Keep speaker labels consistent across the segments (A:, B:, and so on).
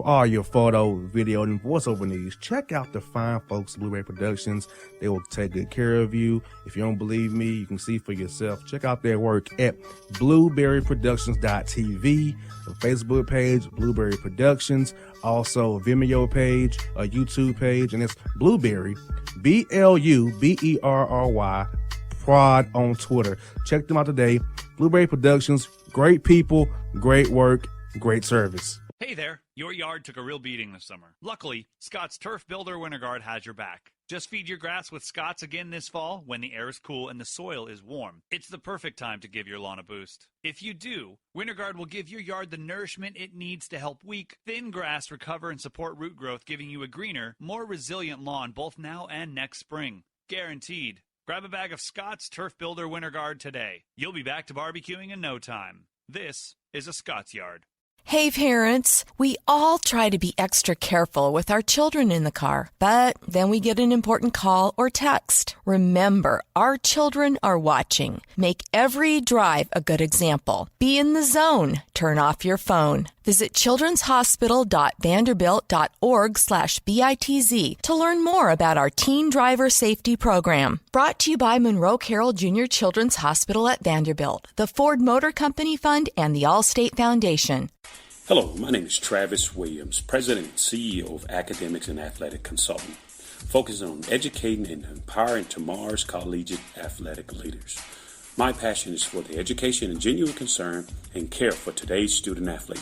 A: For all your photo, video, and voiceover needs, check out the fine folks at Blueberry Productions. They will take good care of you. If you don't believe me, you can see for yourself. Check out their work at blueberryproductions.tv, the Facebook page, Blueberry Productions, also a Vimeo page, a YouTube page, and it's Blueberry, BLUBERRY, Prod on Twitter. Check them out today. Blueberry Productions, great people, great work, great service.
B: Hey there, your yard took a real beating this summer. Luckily, Scott's Turf Builder Winter Guard has your back. Just feed your grass with Scott's again this fall when the air is cool and the soil is warm. It's the perfect time to give your lawn a boost. If you do, Winter Guard will give your yard the nourishment it needs to help weak, thin grass recover and support root growth, giving you a greener, more resilient lawn both now and next spring. Guaranteed. Grab a bag of Scott's Turf Builder Winter Guard today. You'll be back to barbecuing in no time. This is a Scott's Yard.
C: Hey parents, we all try to be extra careful with our children in the car, but then we get an important call or text. Remember, our children are watching. Make every drive a good example. Be in the zone. Turn off your phone. Visit childrenshospital.vanderbilt.org/BITZ to learn more about our Teen Driver Safety Program. Brought to you by Monroe Carroll Jr. Children's Hospital at Vanderbilt, the Ford Motor Company Fund, and the Allstate Foundation.
D: Hello, my name is Travis Williams, President and CEO of Academics and Athletic Consulting, focusing on educating and empowering tomorrow's collegiate athletic leaders. My passion is for the education and genuine concern and care for today's student athlete.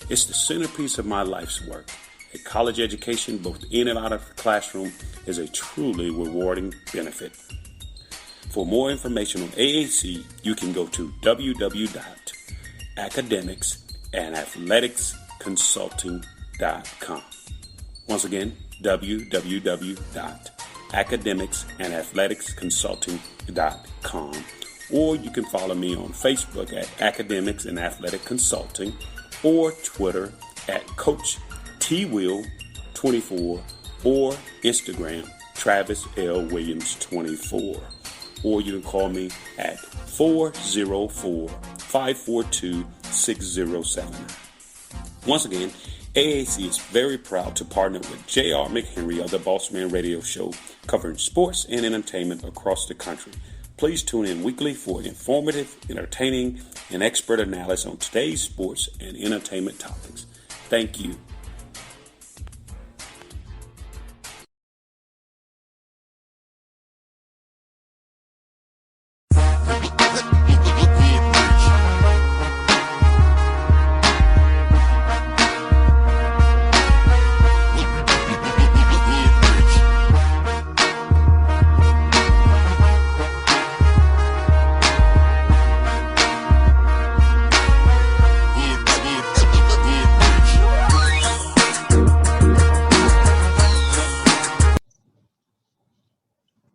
D: It's the centerpiece of my life's work. A college education, both in and out of the classroom, is a truly rewarding benefit. For more information on AAC, you can go to www.academicsandathleticsconsulting.com. Once again, www.academicsandathleticsconsulting.com. Or you can follow me on Facebook at Academics and Athletic Consulting, or Twitter at Coach TWill24, or Instagram Travis L. Williams 24. Or you can call me at 404-542-6079. Once again, AAC is very proud to partner with J.R. McHenry of the Bossman Radio Show, covering sports and entertainment across the country. Please tune in weekly for informative, entertaining, and expert analysis on today's sports and entertainment topics. Thank you.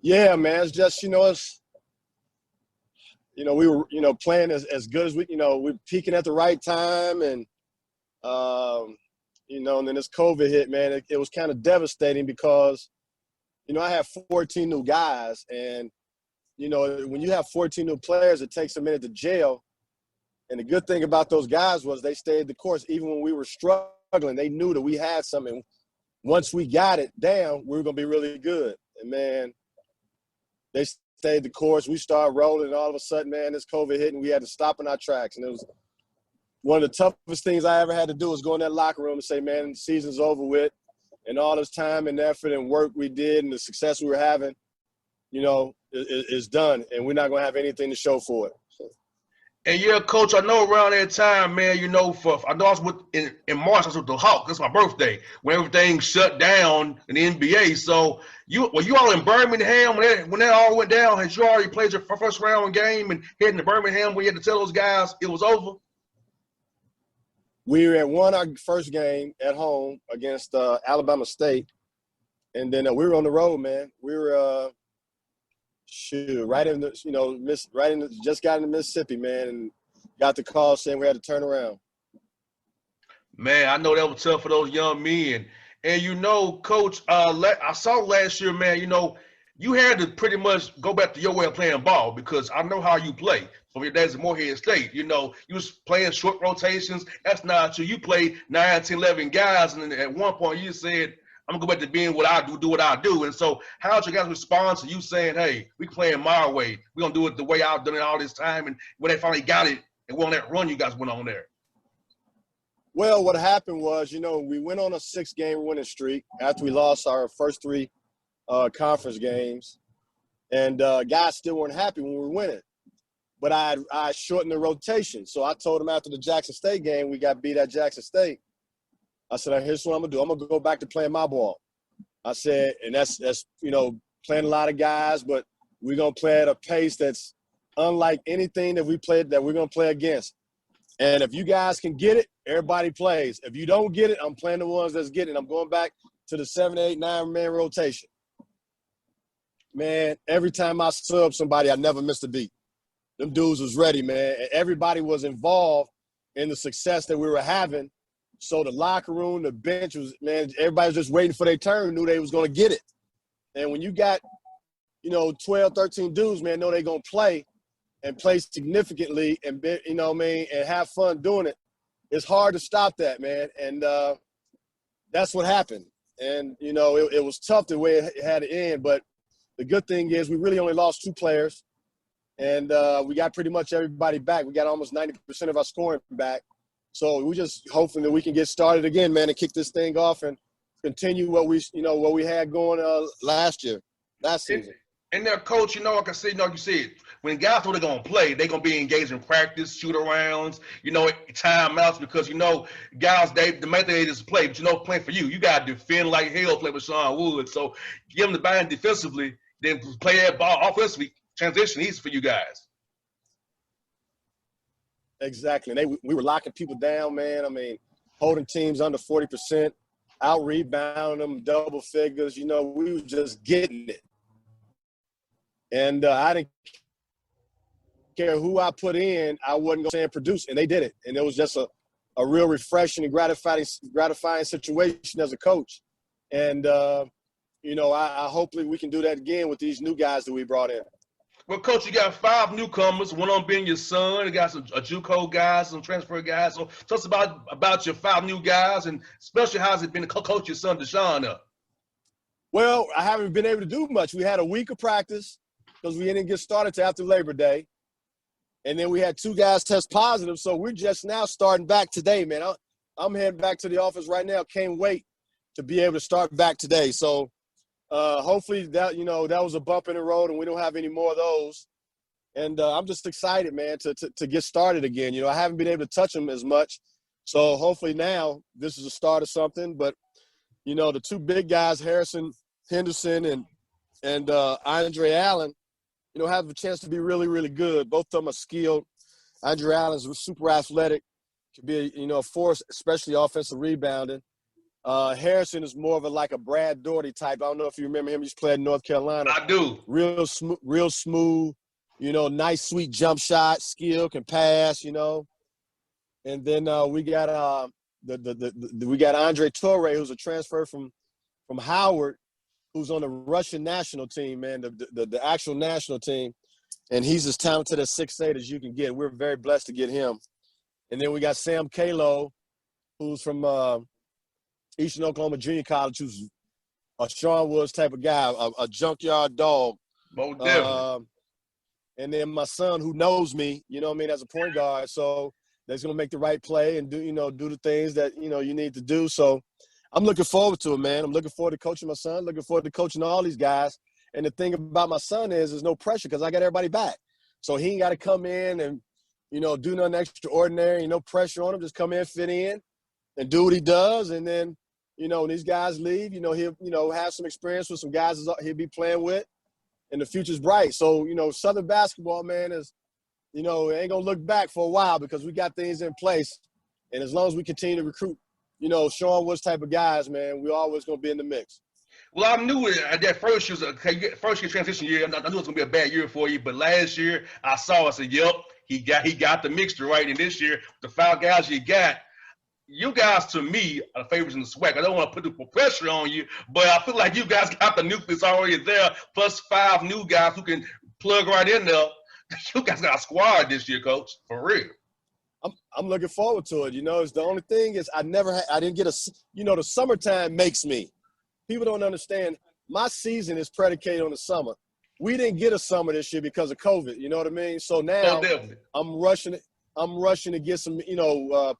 E: Yeah, man, it's just, we were, playing as good as we're peaking at the right time. And, and then this COVID hit, man, it was kind of devastating because, I have 14 new guys. And, when you have 14 new players, it takes a minute to gel. And the good thing about those guys was they stayed the course. Even when we were struggling, they knew that we had something. Once we got it down, we were going to be really good. And, man, they stayed the course. We started rolling, and all of a sudden, man, this COVID hit, and we had to stop in our tracks. And it was one of the toughest things I ever had to do was go in that locker room and say, man, the season's over with. And all this time and effort and work we did and the success we were having, is done. And we're not going to have anything to show for it.
F: And yeah, Coach, I know around that time, man, I know I was in March, I was with the Hawks. That's my birthday, when everything shut down in the NBA. So were you all in Birmingham when that all went down? Had you already played your first round game and heading to Birmingham when you had to tell those guys it was over?
E: We won our first game at home against Alabama State, and then we were on the road, man. We were right in the, just got into Mississippi, man, and got the call saying we had to turn around.
F: Man, I know that was tough for those young men. And, Coach, I saw last year, man, you had to pretty much go back to your way of playing ball because I know how you play. from your days at Morehead State. You know, you was playing short rotations. That's not true. You played 9, 10, 11 guys, and then at one point you said, I'm going to go back to being what I do what I do. And so how did you guys respond to you saying, hey, we playing my way. We're going to do it the way I've done it all this time. And when they finally got it and went on that run you guys went on there?
E: Well, what happened was, you know, we went on a 6-game winning streak after we lost our first 3 conference games. And guys still weren't happy when we were winning. But I shortened the rotation. So I told them after the Jackson State game, we got beat at Jackson State. I said, here's what I'm going to do. I'm going to go back to playing my ball. I said, and that's you know, playing a lot of guys, but we're going to play at a pace that's unlike anything that we played that we're going to play against. And if you guys can get it, everybody plays. If you don't get it, I'm playing the ones that's getting it. I'm going back to the 7, 8, 9-man rotation. Man, every time I sub somebody, I never missed a beat. Them dudes was ready, man. And everybody was involved in the success that we were having. So the locker room, the bench was, man, everybody was just waiting for their turn, knew they was going to get it. And when you got, you know, 12, 13 dudes, man, know they going to play and play significantly and, you know what I mean, and have fun doing it, it's hard to stop that, man. And that's what happened. And, you know, it was tough the way it had to end. But the good thing is we really only lost 2 players. And we got pretty much everybody back. We got almost 90% of our scoring back. So we just hoping that we can get started again, man, and kick this thing off and continue what we had going last season.
F: And there, Coach, you know, like I said, you know, you said, when guys know they're going to play, they're going to be engaged in practice, shoot-arounds, you know, timeouts, because, you know, guys, the main thing they just play, but, you know, playing for you, you got to defend like hell, play with Sean Wood. So give them the ball defensively, then play that ball offensively, transition easy for you guys.
E: Exactly. We were locking people down, man. I mean, holding teams under 40%, out-rebounding them, double figures. You know, we were just getting it. And I didn't care who I put in, I wasn't going to say and produce, and they did it. And it was just a real refreshing and gratifying situation as a coach. And, you know, I hopefully we can do that again with these new guys that we brought in.
F: Well, Coach, you got 5 newcomers, one of them being your son. You got some JUCO guys, some transfer guys. So tell us about your 5 new guys, and especially how's it been to coach your son, Deshaun, up?
E: Well, I haven't been able to do much. We had a week of practice because we didn't get started till after Labor Day. And then we had 2 guys test positive, so we're just now starting back today, man. I'm heading back to the office right now. Can't wait to be able to start back today. So hopefully that, you know, that was a bump in the road and we don't have any more of those. And I'm just excited, man, to get started again. You know, I haven't been able to touch them as much. So hopefully now this is a start of something. But, you know, the 2 big guys, Harrison Henderson and Andre Allen, you know, have a chance to be really, really good. Both of them are skilled. Andre Allen's super athletic, could be, you know, a force, especially offensive rebounding. Harrison is more of like a Brad Daugherty type. I don't know if you remember him. He's played in North Carolina.
F: I do.
E: Real smooth, you know, nice, sweet jump shot, skill, can pass, you know. And then we got we got Andre Torre, who's a transfer from Howard, who's on the Russian national team, man, the actual national team. And he's as talented at 6'8" as you can get. We're very blessed to get him. And then we got Sam Kalo, who's from Eastern Oklahoma Junior College, who's a Sean Woods type of guy, a junkyard dog. And then my son, who knows me, you know what I mean, as a point guard. So that's going to make the right play and do the things that, you know, you need to do. So I'm looking forward to it, man. I'm looking forward to coaching my son, looking forward to coaching all these guys. And the thing about my son is there's no pressure because I got everybody back. So he ain't got to come in and, you know, do nothing extraordinary, no pressure on him. Just come in, fit in, and do what he does. And then, you know, when these guys leave, you know, he'll, you know, have some experience with some guys he'll be playing with, and the future's bright. So, you know, Southern basketball, man, is, you know, ain't going to look back for a while because we got things in place. And as long as we continue to recruit, you know, Sean Woods type of guys, man, we always going to be in the mix.
F: Well, I knew it. That first year transition year, I knew it was going to be a bad year for you. But last year, I said, yep, he got the mixture right. And this year, the 5 guys you guys, to me, are the favorites in the SWAC. I don't want to put the pressure on you, but I feel like you guys got the nucleus already there, plus 5 new guys who can plug right in there You guys got a squad this year, Coach, for real.
E: I'm looking forward to it. It's the only thing is I didn't get the summertime makes me. People don't understand. My season is predicated on the summer. We didn't get a summer this year because of COVID. You know what I mean? So now I'm rushing to get some,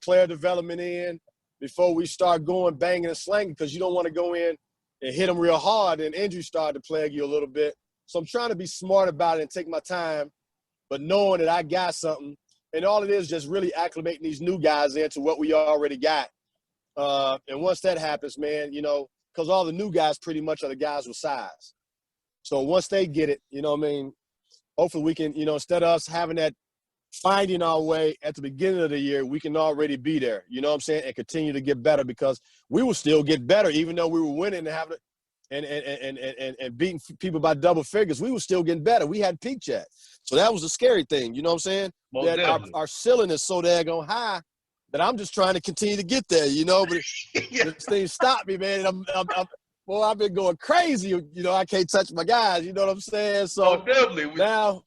E: player development in before we start going banging and slanging, because you don't want to go in and hit them real hard and injuries start to plague you a little bit. So I'm trying to be smart about it and take my time, but knowing that I got something. And all it is just really acclimating these new guys into what we already got. And once that happens, man, because all the new guys pretty much are the guys with size. So once they get it, hopefully we can, instead of us having that finding our way at the beginning of the year, we can already be there, and continue to get better, because we will still get better even though we were winning and having and beating people by double figures. We were still getting better. We hadn't peaked yet. So that was the scary thing, you know what I'm saying?
F: Most
E: that
F: definitely.
E: our ceiling is so daggone high that I'm just trying to continue to get there, but this thing stopped me, man. And I've been going crazy. I can't touch my guys, you know what I'm saying? So
F: definitely.
E: Now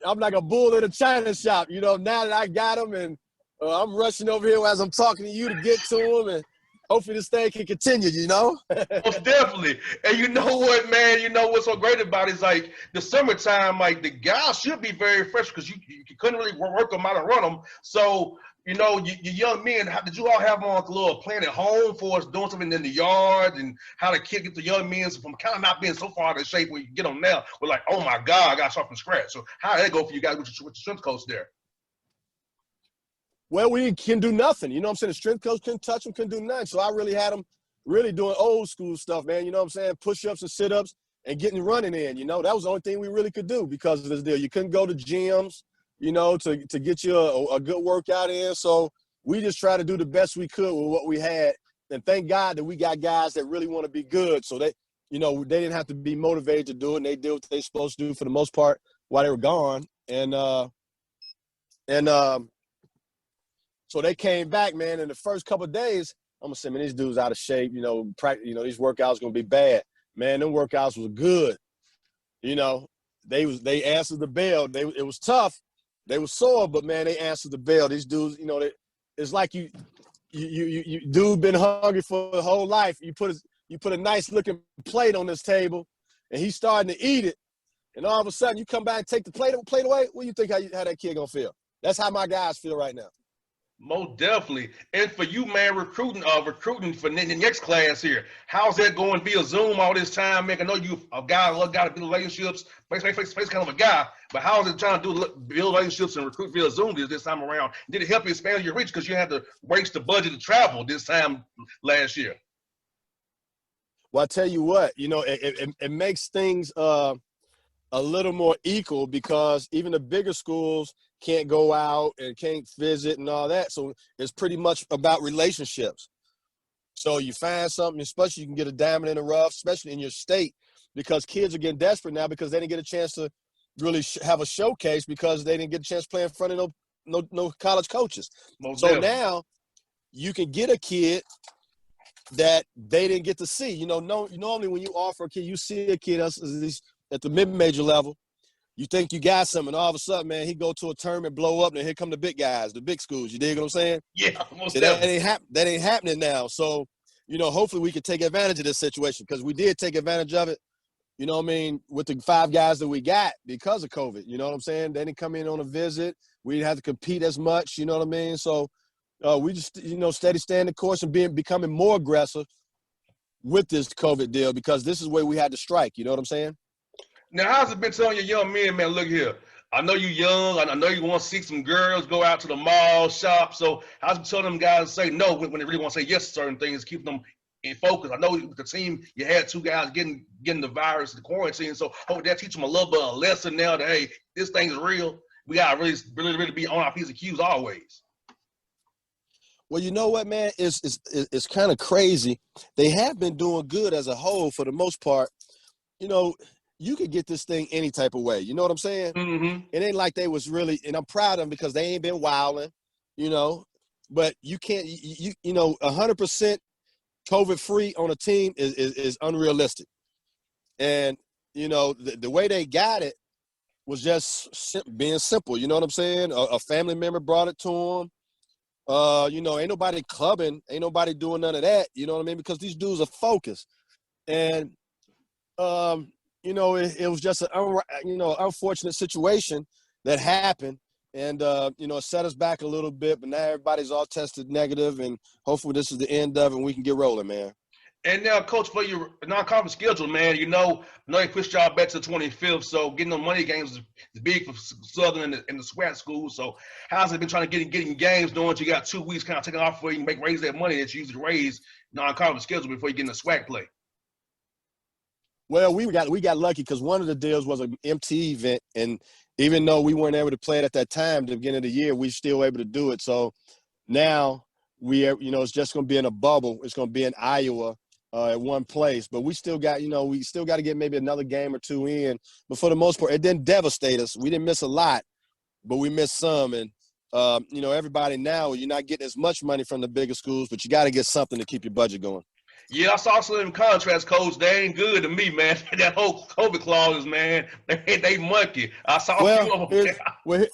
E: I'm like a bull in a china shop, now that I got them, and I'm rushing over here as I'm talking to you to get to them, and hopefully this thing can continue,
F: Most definitely. And you know what, man? You know what's so great about it is, like, the summertime, like, the guys should be very fresh because you couldn't really work them out and run them. So, your young men, did you all have them on a little plan at home for us doing something in the yard, and how to get the young men from kind of not being so far out of shape where you get them now? We're like, oh, my God, I got to start from scratch. So how did that go for you guys with your strength coach there?
E: Well, we can do nothing. You know what I'm saying? The strength coach couldn't touch them, couldn't do nothing. So I really had them really doing old school stuff, man. You know what I'm saying? Push-ups and sit-ups and getting running in, That was the only thing we really could do because of this deal. You couldn't go to gyms, to get you a good workout in. So we just tried to do the best we could with what we had. And thank God that we got guys that really want to be good. So they didn't have to be motivated to do it, and they did what they're supposed to do for the most part while they were gone. So they came back, man. In the first couple of days, I'm gonna say, man, these dudes out of shape. These workouts gonna be bad, man. Them workouts was good. They answered the bell. It was tough. They were sore, but man, they answered the bell. These dudes, it's like you dude been hungry for the whole life. You put a nice looking plate on this table, and he's starting to eat it, and all of a sudden you come back and take the plate away. What do you think how that kid gonna feel? That's how my guys feel right now.
F: Most definitely. And for you, man, recruiting for the next class here, how's that going via Zoom all this time, man? I know you a guy who got to build relationships, face kind of a guy, but how is it trying to build relationships and recruit via Zoom this time around? Did it help you expand your reach because you had to waste the budget to travel this time last year?
E: Well, I tell you what, it makes things a little more equal because even the bigger schools can't go out and can't visit and all that. So it's pretty much about relationships. So you find something, especially you can get a diamond in the rough, especially in your state, because kids are getting desperate now because they didn't get a chance to really have a showcase because they didn't get a chance to play in front of no college coaches. So now you can get a kid that they didn't get to see. Normally when you offer a kid, you see a kid at the mid-major level, you think you got something, and all of a sudden, man, he go to a tournament, blow up, and here come the big guys, the big schools. You dig what I'm saying?
F: Yeah, most
E: that ain't happening now. So, hopefully we can take advantage of this situation because we did take advantage of it, with the 5 guys that we got because of COVID. You know what I'm saying? They didn't come in on a visit. We didn't have to compete as much. You know what I mean? So we just, steady staying the course and becoming more aggressive with this COVID deal because this is where we had to strike. You know what I'm saying?
F: Now, how's it been telling your young men, man, look here, I know you're young, I know you want to see some girls, go out to the mall, shop, so how's it telling them guys to say no when they really want to say yes to certain things, keep them in focus? I know with the team, you had 2 guys getting the virus, the quarantine, so hopefully that teach them a little bit of a lesson now that, hey, this thing is real. We got to really be on our P's and Q's always.
E: Well, you know what, man? It's kind of crazy. They have been doing good as a whole for the most part. You could get this thing any type of way. You know what I'm saying?
F: Mm-hmm.
E: It ain't like they was really, and I'm proud of them because they ain't been wilding, but you can't, 100% COVID free on a team is unrealistic. And, the way they got it, was just being simple. You know what I'm saying? A family member brought it to him. Ain't nobody clubbing, ain't nobody doing none of that. You know what I mean? Because these dudes are focused, and it was just an unfortunate situation that happened, and it set us back a little bit. But now everybody's all tested negative, and hopefully this is the end of it, and we can get rolling, man.
F: And now, Coach, for your non-conference schedule, man, I know they pushed y'all back to the 25th, so getting the money games is big for Southern and the SWAT schools. So how's it been trying to getting games, knowing you got 2 weeks kind of taking off for you and raise that money that you usually raise non-conference schedule before you get in the SWAT play?
E: Well, we got lucky because one of the deals was an MT event, and even though we weren't able to play it at that time, the beginning of the year, we still able to do it. So now it's just going to be in a bubble. It's going to be in Iowa. At one place, but we still got to get maybe another game or 2 in. But for the most part, it didn't devastate us. We didn't miss a lot, but we missed some. And everybody now, you're not getting as much money from the bigger schools, but you got to get something to keep your budget going.
F: Yeah, I saw some contracts, Coach. They ain't good to me, man. That whole COVID clauses, man, they monkey. I saw a few of them.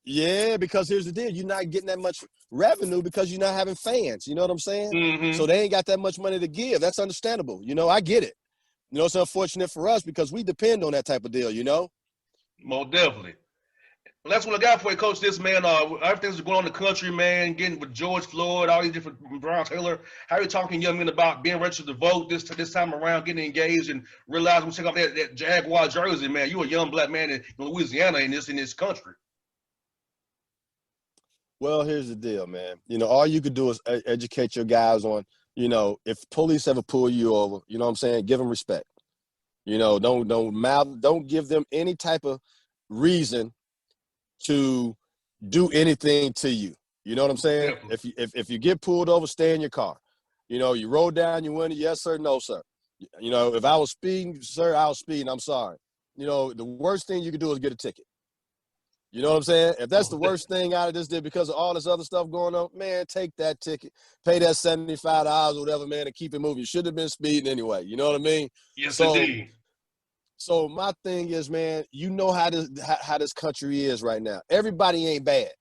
E: Yeah, because here's the deal. You're not getting that much revenue because you're not having fans. You know what I'm saying?
F: Mm-hmm.
E: So they ain't got that much money to give. That's understandable. I get it. It's unfortunate for us because we depend on that type of deal,
F: Most definitely. Well, that's what I got for you, Coach. This, man, everything's going on in the country, man, getting with George Floyd, all these different Brown Taylor. How are you talking young men about being registered to vote this time around, getting engaged and realizing we take off that Jaguar jersey, man? You a young black man in Louisiana in this country.
E: Well, here's the deal, man. All you could do is educate your guys on, if police ever pull you over, you know what I'm saying, give them respect. Don't give them any type of reason to do anything to you. You know what I'm saying?
F: Definitely.
E: If you get pulled over, stay in your car. You roll down your window, yes sir, no sir. If I was speeding, sir, I was speeding. I'm sorry. The worst thing you could do is get a ticket. You know what I'm saying? If that's the worst thing out of this deal because of all this other stuff going on, man, take that ticket, pay that $75 or whatever, man, and keep it moving. You should have been speeding anyway. You know what I mean?
F: Yes, indeed.
E: So my thing is, man, how this country is right now. Everybody ain't bad,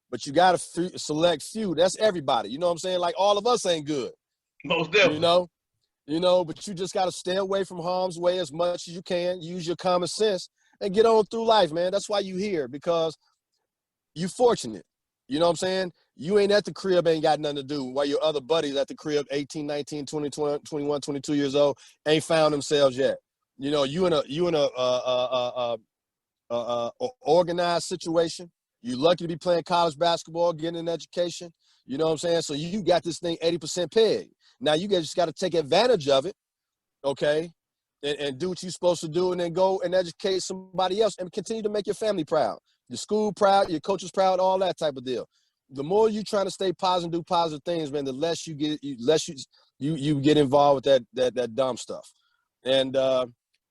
E: but you got to select few. That's everybody. You know what I'm saying? Like all of us ain't good.
F: Most definitely.
E: But you just got to stay away from harm's way as much as you can. Use your common sense. And get on through life, man. That's why you here, because you fortunate. You know what I'm saying? You ain't at the crib, ain't got nothing to do, while your other buddies at the crib, 18, 19, 20, 21, 22 years old, ain't found themselves yet. You in a organized situation. You lucky to be playing college basketball, getting an education. You know what I'm saying? So you got this thing 80% pegged. Now you just got to take advantage of it, okay? And do what you're supposed to do, and then go and educate somebody else and continue to make your family proud, your school proud, your coaches proud, all that type of deal. The more you trying to stay positive, do positive things, man, the less you get, you get involved with that dumb stuff. And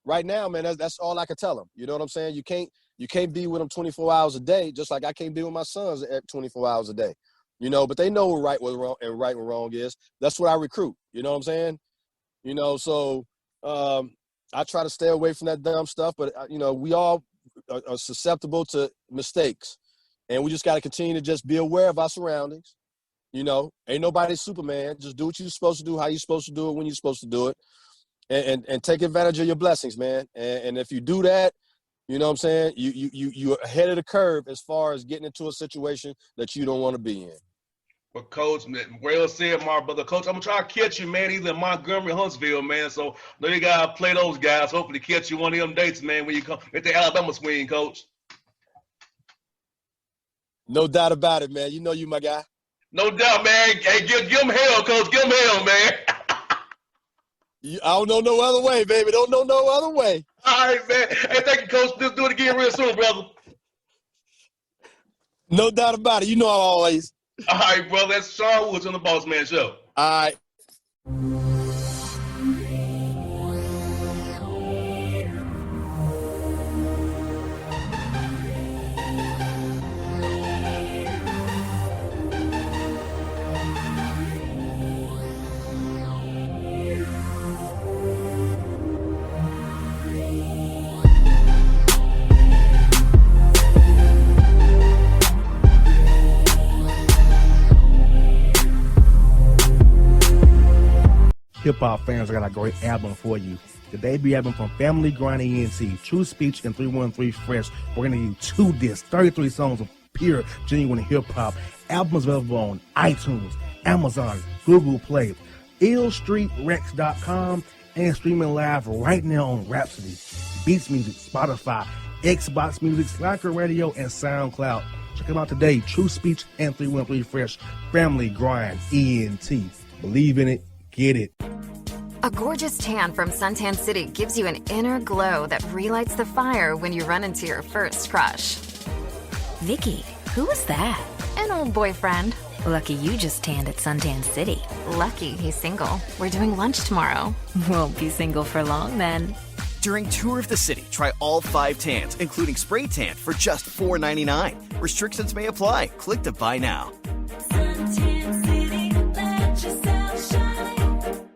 E: right now, man, that's all I can tell them. You know what I'm saying? You can't be with them 24 hours a day, just like I can't be with my sons at 24 hours a day. But they know what right and wrong is. That's what I recruit. You know what I'm saying? So. I try to stay away from that dumb stuff, but we all are susceptible to mistakes, and we just got to continue to just be aware of our surroundings. Ain't nobody Superman. Just do what you're supposed to do, how you're supposed to do it, when you're supposed to do it, and take advantage of your blessings, man. And if you do that, you know what I'm saying, you're ahead of the curve as far as getting into a situation that you don't want to be in.
F: Well, Coach, well said, my brother. Coach, I'm going to try to catch you, man, either in Montgomery or Huntsville, man. So, I know you got to play those guys. Hopefully catch you one of them dates, man, when you come at the Alabama swing, Coach.
E: No doubt about it, man. You my guy.
F: No doubt, man. Hey, give him hell, Coach. Give him hell, man.
E: I don't know no other way, baby. Don't know no other way.
F: All right, man. Hey, thank you, Coach. Do it again real soon, brother.
E: No doubt about it. I always.
F: All right, brother. That's Sean Woods on the Bossman Show.
E: All right.
A: hip-hop fans, I got a great album for you. The debut album from Family Grind ENT, True Speech and 313 Fresh. We're going to give you 2 discs, 33 songs of pure, genuine hip-hop. Albums available on iTunes, Amazon, Google Play, illstreetrex.com, and streaming live right now on Rhapsody, Beats Music, Spotify, Xbox Music, Slacker Radio, and SoundCloud. Check them out today. True Speech and 313 Fresh. Family Grind ENT. Believe in it. Get it.
G: A gorgeous tan from Suntan City gives you an inner glow that relights the fire when you run into your first crush.
H: Vicky, who was that?
G: An old boyfriend.
H: Lucky you just tanned at Suntan City.
G: Lucky he's single. We're doing lunch tomorrow.
H: Won't be single for long then.
I: During Tour of the City, try all 5 tans, including spray tan, for just $4.99. Restrictions may apply. Click to buy now.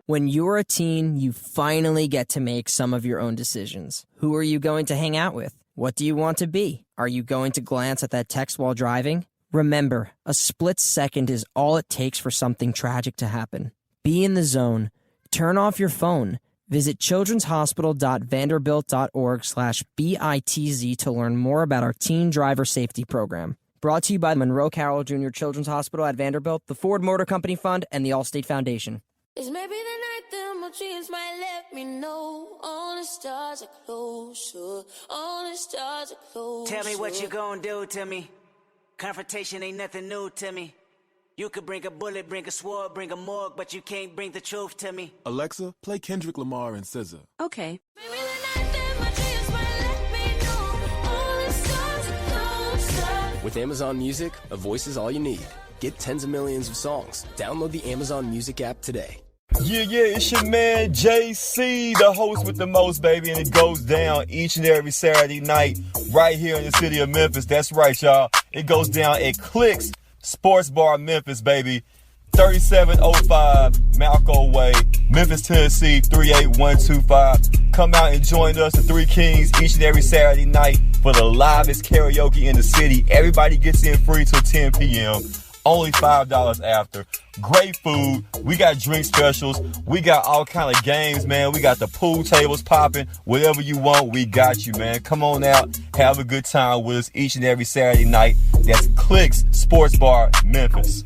J: When you're a teen, you finally get to make some of your own decisions. Who are you going to hang out with? What do you want to be? Are you going to glance at that text while driving? Remember, a split second is all it takes for something tragic to happen. Be in the zone. Turn off your phone. Visit childrenshospital.vanderbilt.org/BITZ to learn more about our teen driver safety program. Brought to you by the Monroe Carroll Jr. Children's Hospital at Vanderbilt, the Ford Motor Company Fund, and the Allstate Foundation.
K: It's maybe the night that my dreams might let me know. All the stars are closer. All the stars are closer.
L: Tell me what you gonna do to me. Confrontation ain't nothing new to me. You could bring a bullet, bring a sword, bring a morgue, but you can't bring the truth to me.
M: Alexa, play Kendrick Lamar and SZA.
H: Okay.
K: Maybe the night that my dreams might let me know. All the stars are closer.
N: With Amazon Music, a voice is all you need. Get tens of millions of songs. Download the Amazon Music app today.
O: Yeah, it's your man JC, the host with the most, baby, and it goes down each and every Saturday night right here in the city of Memphis. That's right, y'all. It goes down at Clicks Sports Bar Memphis, baby. 3705 Malco Way, Memphis, Tennessee, 38125. Come out and join us, the Three Kings, each and every Saturday night for the livest karaoke in the city. Everybody gets in free till 10 p.m. Only $5 after. Great food. We got drink specials. We got all kind of games, man. We got the pool tables popping. Whatever you want, we got you, man. Come on out. Have a good time with us each and every Saturday night. That's Clicks Sports Bar, Memphis.